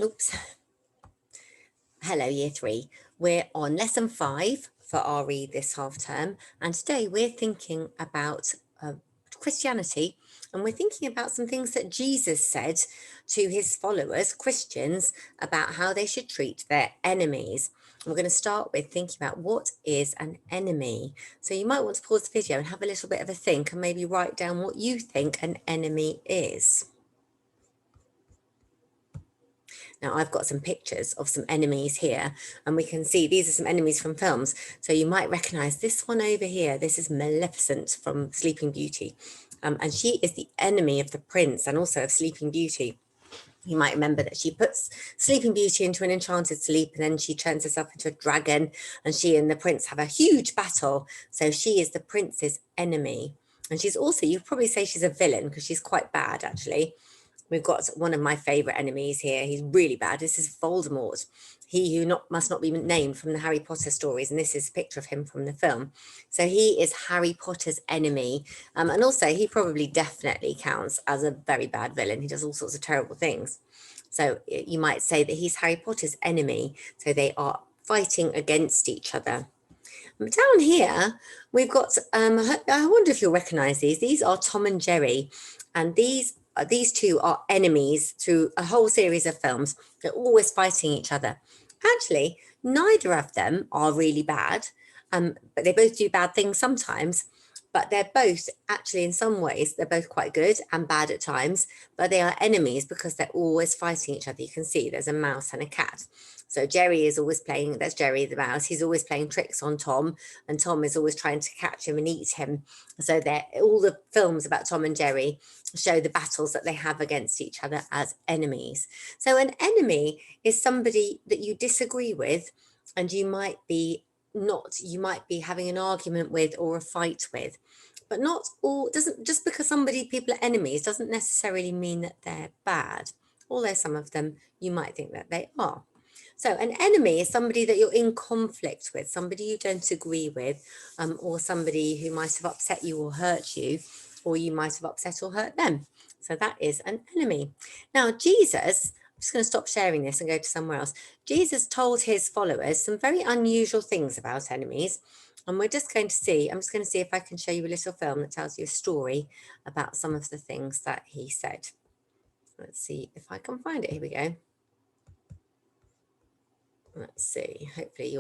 Oops. Hello, Year 3. We're on Lesson 5 for RE this half term, and today we're thinking about Christianity, and we're thinking about some things that Jesus said to his followers, Christians, about how they should treat their enemies. We're going to start with thinking about what is an enemy. So you might want to pause the video and have a little bit of a think and maybe write down what you think an enemy is. Now I've got some pictures of some enemies here, and we can see these are some enemies from films. So you might recognize this one over here. This is Maleficent from Sleeping Beauty. And she is the enemy of the prince and also of Sleeping Beauty. You might remember that she puts Sleeping Beauty into an enchanted sleep, and then she turns herself into a dragon, and she and the prince have a huge battle. So she is the prince's enemy. And she's also, you'd probably say she's a villain because she's quite bad, actually. We've got one of my favourite enemies here. He's really bad. This is Voldemort. He who must not be named from the Harry Potter stories. And this is a picture of him from the film. So he is Harry Potter's enemy. And also he probably definitely counts as a very bad villain. He does all sorts of terrible things. So you might say that he's Harry Potter's enemy. So they are fighting against each other. Down here, we've got, I wonder if you'll recognise these. These are Tom and Jerry. And these two are enemies through a whole series of films. They're always fighting each other. Actually, neither of them are really bad, but they both do bad things sometimes. But they're both actually, in some ways, they're both quite good and bad at times, but they are enemies because they're always fighting each other. You can see there's a mouse and a cat. So Jerry is always playing, that's Jerry the mouse, he's always playing tricks on Tom, and Tom is always trying to catch him and eat him. So all the films about Tom and Jerry show the battles that they have against each other as enemies. So an enemy is somebody that you disagree with, and you might be having an argument with or a fight with. But not all, doesn't, just because people are enemies doesn't necessarily mean that they're bad, although some of them you might think that they are. So an enemy is somebody that you're in conflict with, somebody you don't agree with, or somebody who might have upset you or hurt you, or you might have upset or hurt them. So that is an enemy. Now, Jesus, I'm just going to stop sharing this and go to somewhere else. Jesus told his followers some very unusual things about enemies. And we're just going to see, I'm just going to see if I can show you a little film that tells you a story about some of the things that he said. Let's see if I can find it. Here we go. Let's see, hopefully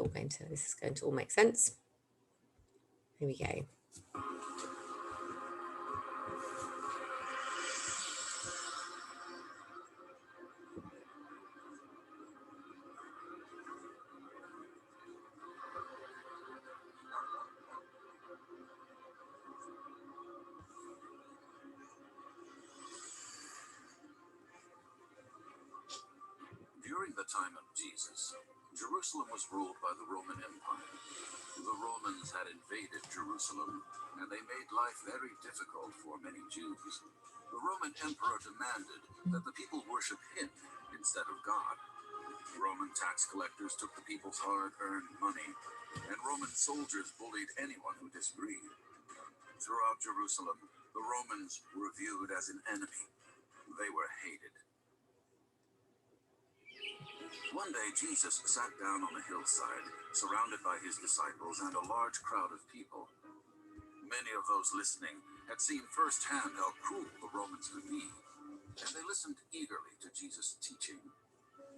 this is going to all make sense. Here we go. During the time of Jesus, Jerusalem was ruled by the Roman Empire. The Romans had invaded Jerusalem, and they made life very difficult for many Jews. The Roman emperor demanded that the people worship him instead of God. Roman tax collectors took the people's hard-earned money, and Roman soldiers bullied anyone who disagreed. Throughout Jerusalem, the Romans were viewed as an enemy. They were hated. One day, Jesus sat down on a hillside, surrounded by his disciples and a large crowd of people. Many of those listening had seen firsthand how cruel the Romans could be, and they listened eagerly to Jesus' teaching.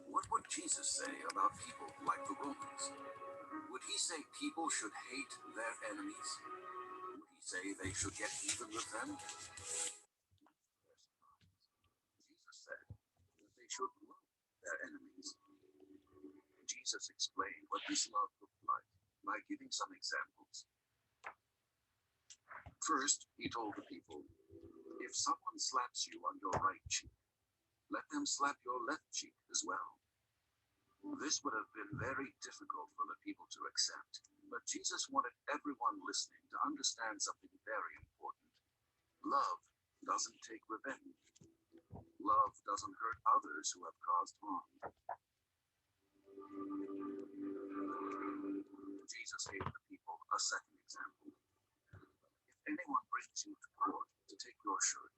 What would Jesus say about people like the Romans? Would he say people should hate their enemies? Would he say they should get even with them? Jesus said that they should love their enemies. Jesus explained what this love looked like by giving some examples. First, he told the people, if someone slaps you on your right cheek, let them slap your left cheek as well. This would have been very difficult for the people to accept, but Jesus wanted everyone listening to understand something very important. Love doesn't take revenge. Love doesn't hurt others who have caused harm. Jesus gave the people a second example. If anyone brings you to court to take your shirt,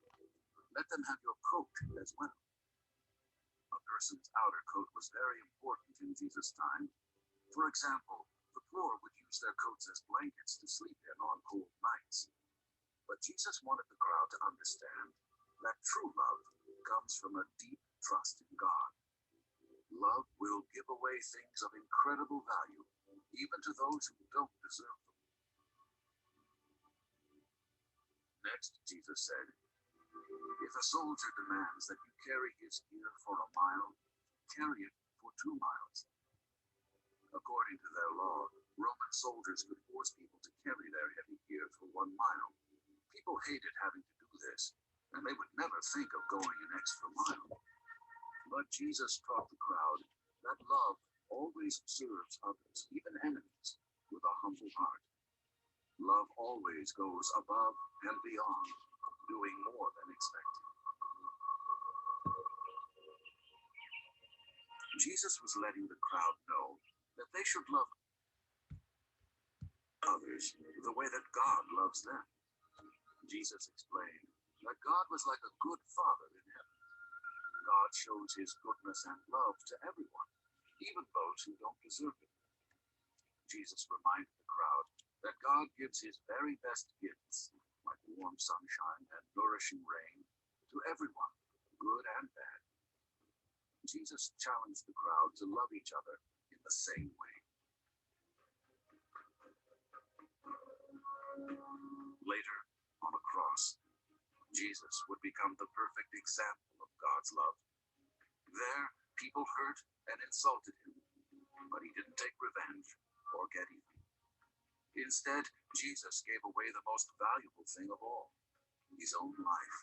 let them have your coat as well. A person's outer coat was very important in Jesus' time. For example, the poor would use their coats as blankets to sleep in on cold nights. But Jesus wanted the crowd to understand that true love comes from a deep trust in God. Love will give away things of incredible value, even to those who don't deserve them. Next, Jesus said, "If a soldier demands that you carry his gear for a mile, carry it for 2 miles." According to their law, Roman soldiers could force people to carry their heavy gear for 1 mile. People hated having to do this, and they would never think of going an extra mile. But Jesus taught the crowd that love always serves others, even enemies, with a humble heart. Love always goes above and beyond, doing more than expected. Jesus was letting the crowd know that they should love others the way that God loves them. Jesus explained that God was like a good father in heaven. God shows his goodness and love to everyone, even those who don't deserve it. Jesus reminded the crowd that God gives his very best gifts, like warm sunshine and nourishing rain, to everyone, good and bad. Jesus challenged the crowd to love each other in the same way. Later, on a cross, Jesus would become the perfect example of God's love. There, people hurt and insulted him, but he didn't take revenge or get even. Instead, Jesus gave away the most valuable thing of all, his own life.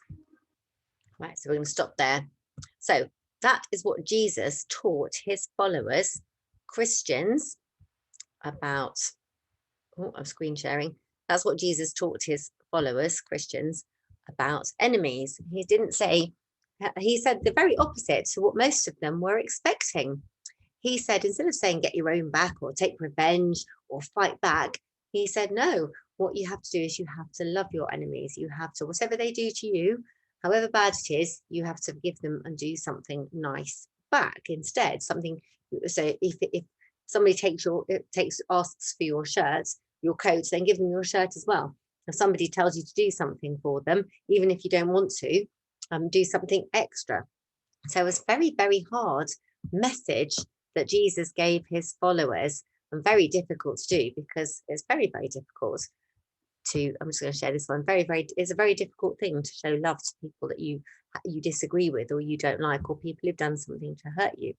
Right, so we're going to stop there. So that is what Jesus taught his followers, Christians, about, oh, I'm screen sharing. That's what Jesus taught his followers, Christians, about enemies. He didn't say, he said the very opposite to what most of them were expecting. He said, instead of saying get your own back or take revenge or fight back, he said, no, what you have to do is you have to love your enemies. You have to, whatever they do to you, however bad it is, you have to forgive them and do something nice back instead. Something, so if somebody asks for your shirt, your coat, then give them your shirt as well. If somebody tells you to do something for them, even if you don't want to, do something extra. So it was very, very hard message that Jesus gave his followers, and very difficult to do, because it's very, very difficult to, I'm just going to share this one, it's a very difficult thing to show love to people that you disagree with, or you don't like, or people who've done something to hurt you.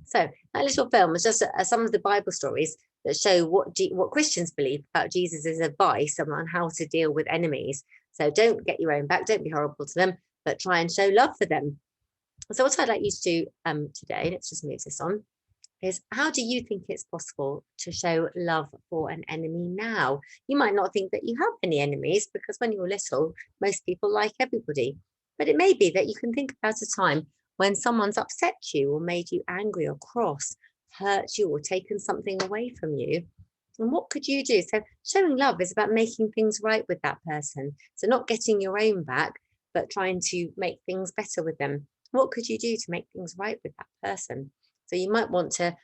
So that little film was just some of the Bible stories that show what Christians believe about Jesus's advice on how to deal with enemies. So don't get your own back, don't be horrible to them, but try and show love for them. So what I'd like you to do today, let's just move this on, is how do you think it's possible to show love for an enemy now? You might not think that you have any enemies, because when you're little, most people like everybody. But it may be that you can think about a time when someone's upset you or made you angry or cross, hurt you or taken something away from you. And what could you do? So showing love is about making things right with that person. So not getting your own back, but trying to make things better with them. What could you do to make things right with that person? So you might want to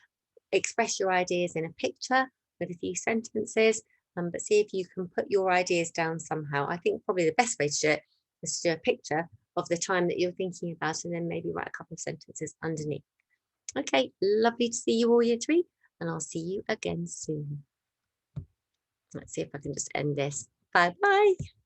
express your ideas in a picture with a few sentences, but see if you can put your ideas down somehow. I think probably the best way to do it is to do a picture of the time that you're thinking about, and then maybe write a couple of sentences underneath. Okay, lovely to see you all, year 3, and I'll see you again soon. Let's see if I can just end this. Bye-bye.